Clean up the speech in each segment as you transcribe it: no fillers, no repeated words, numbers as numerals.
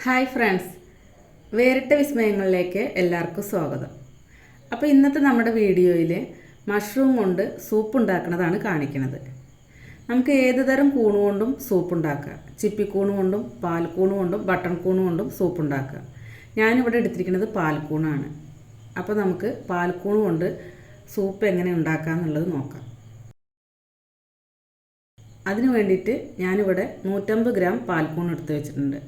Hi friends, വേറിട്ട വിസ്മയങ്ങളിലേക്ക് എല്ലാവർക്കും സ്വാഗതം. അപ്പോൾ ഇന്നത്തെ നമ്മുടെ വീഡിയോയിൽ മഷ്റൂം കൊണ്ട് സൂപ്പ് ഉണ്ടാക്കുന്നതാണ് കാണിക്കുന്നത്. നമുക്ക് ഏത് തരം കൂണ് കൊണ്ടും സൂപ്പ് ഉണ്ടാക്കാം. ചിപ്പിക്കൂണ് കൊണ്ടും പാൽക്കൂണ് കൊണ്ടും ബട്ടൺ കൂണ് കൊണ്ടും സൂപ്പ് ഉണ്ടാക്കാം. ഞാനിവിടെ എടുത്തിരിക്കുന്നത് പാൽക്കൂണാണ്. അപ്പോൾ നമുക്ക് പാൽക്കൂണ് കൊണ്ട് സൂപ്പ് എങ്ങനെ ഉണ്ടാക്കാം എന്നുള്ളത് നോക്കാം. അതിന് വേണ്ടിയിട്ട് ഞാനിവിടെ 150 ഗ്രാം പാൽക്കൂൺ എടുത്ത് വെച്ചിട്ടുണ്ട്.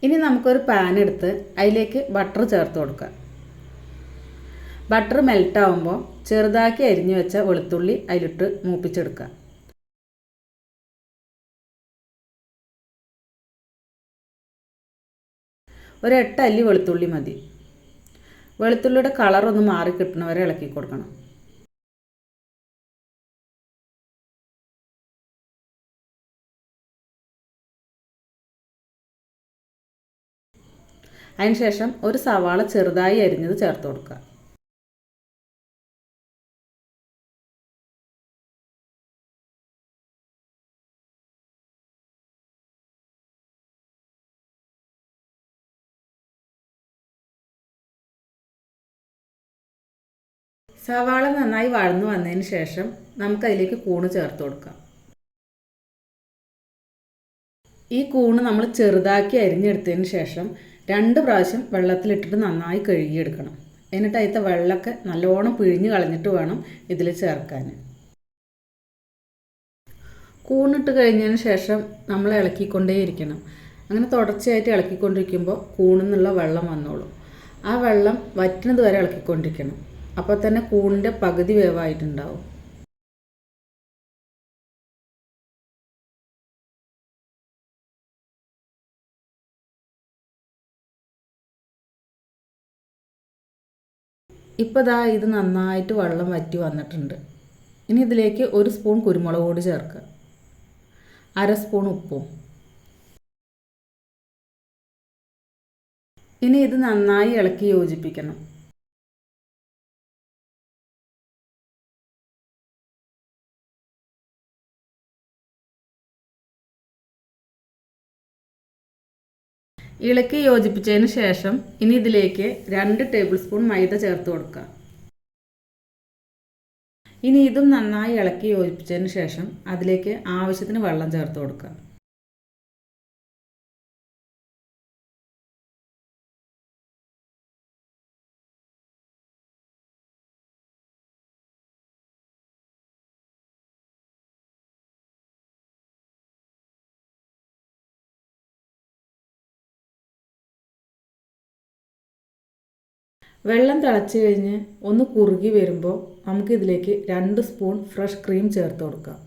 ഇനി നമുക്കൊരു പാൻ എടുത്ത് അതിലേക്ക് ബട്ടർ ചേർത്ത് കൊടുക്കാം. ബട്ടർ മെൽട്ടാവുമ്പോൾ ചെറുതാക്കി അരിഞ്ഞു വെച്ച വെളുത്തുള്ളി അതിലിട്ട് മൂപ്പിച്ചെടുക്കുക. ഒരു 8 അല്ലി വെളുത്തുള്ളി മതി. വെളുത്തുള്ളിയുടെ കളറൊന്ന് മാറി കിട്ടുന്നവരെ ഇളക്കി കൊടുക്കണം. അതിനുശേഷം ഒരു സവാള ചെറുതായി അരിഞ്ഞത് ചേർത്ത് കൊടുക്കുക. സവാള നന്നായി വഴന്നു വന്നതിന് ശേഷം നമുക്കതിലേക്ക് കൂണ് ചേർത്ത് കൊടുക്കാം. ഈ കൂണ് നമ്മൾ ചെറുതാക്കി അരിഞ്ഞെടുത്തതിന് ശേഷം 2 പ്രാവശ്യം വെള്ളത്തിലിട്ടിട്ട് നന്നായി കഴുകിയെടുക്കണം. എന്നിട്ട് അതിലത്തെ വെള്ളമൊക്കെ നല്ലോണം പിഴിഞ്ഞ് കളഞ്ഞിട്ട് വേണം ഇതിൽ ചേർക്കാൻ. കൂണിട്ട് കഴിഞ്ഞതിന് ശേഷം നമ്മൾ ഇളക്കിക്കൊണ്ടേയിരിക്കണം. അങ്ങനെ തുടർച്ചയായിട്ട് ഇളക്കിക്കൊണ്ടിരിക്കുമ്പോൾ കൂണിന്നുള്ള വെള്ളം വന്നോളും. ആ വെള്ളം വറ്റുന്നത് വരെ ഇളക്കിക്കൊണ്ടിരിക്കണം. അപ്പോൾ തന്നെ കൂണിൻ്റെ പകുതി വേവായിട്ടുണ്ടാവും. ഇപ്പോൾ ദാ ഇത് നന്നായിട്ട് വെള്ളം വറ്റി വന്നിട്ടുണ്ട്. ഇനി ഇതിലേക്ക് 1 സ്പൂൺ കുരുമുളക് പൊടി ചേർക്കുക. 1/2 സ്പൂൺ ഉപ്പും. ഇനി ഇത് നന്നായി ഇളക്കി യോജിപ്പിക്കണം. ഇളക്കി യോജിപ്പിച്ചതിന് ശേഷം ഇനി ഇതിലേക്ക് 2 ടേബിൾ സ്പൂൺ മൈദ ചേർത്ത് കൊടുക്കുക. ഇനി ഇതും നന്നായി ഇളക്കി യോജിപ്പിച്ചതിന് ശേഷം അതിലേക്ക് ആവശ്യത്തിന് വെള്ളം ചേർത്ത് കൊടുക്കുക. വെള്ളം തിളച്ച് കഴിഞ്ഞ് ഒന്ന് കുറുകി വരുമ്പോൾ നമുക്കിതിലേക്ക് 2 സ്പൂൺ ഫ്രഷ് ക്രീം ചേർത്ത് കൊടുക്കാം.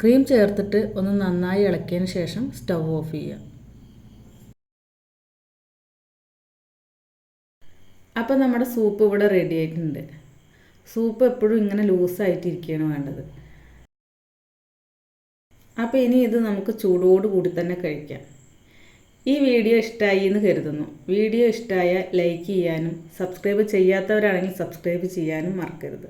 ക്രീം ചേർത്തിട്ട് ഒന്ന് നന്നായി ഇളക്കിയതിന് ശേഷം സ്റ്റൗ ഓഫ് ചെയ്യുക. അപ്പോൾ നമ്മുടെ സൂപ്പ് ഇവിടെ റെഡി ആയിട്ടുണ്ട്. സൂപ്പ് എപ്പോഴും ഇങ്ങനെ ലൂസായിട്ടിരിക്കുകയാണ് വേണ്ടത്. അപ്പോൾ ഇനി ഇത് നമുക്ക് ചൂടോടുകൂടി തന്നെ കഴിക്കാം. ഈ വീഡിയോ ഇഷ്ടമായി എന്ന് കരുതുന്നു. വീഡിയോ ഇഷ്ടമായ ലൈക്ക് ചെയ്യാനും സബ്സ്ക്രൈബ് ചെയ്യാത്തവരാണെങ്കിൽ സബ്സ്ക്രൈബ് ചെയ്യാനും മറക്കരുത്.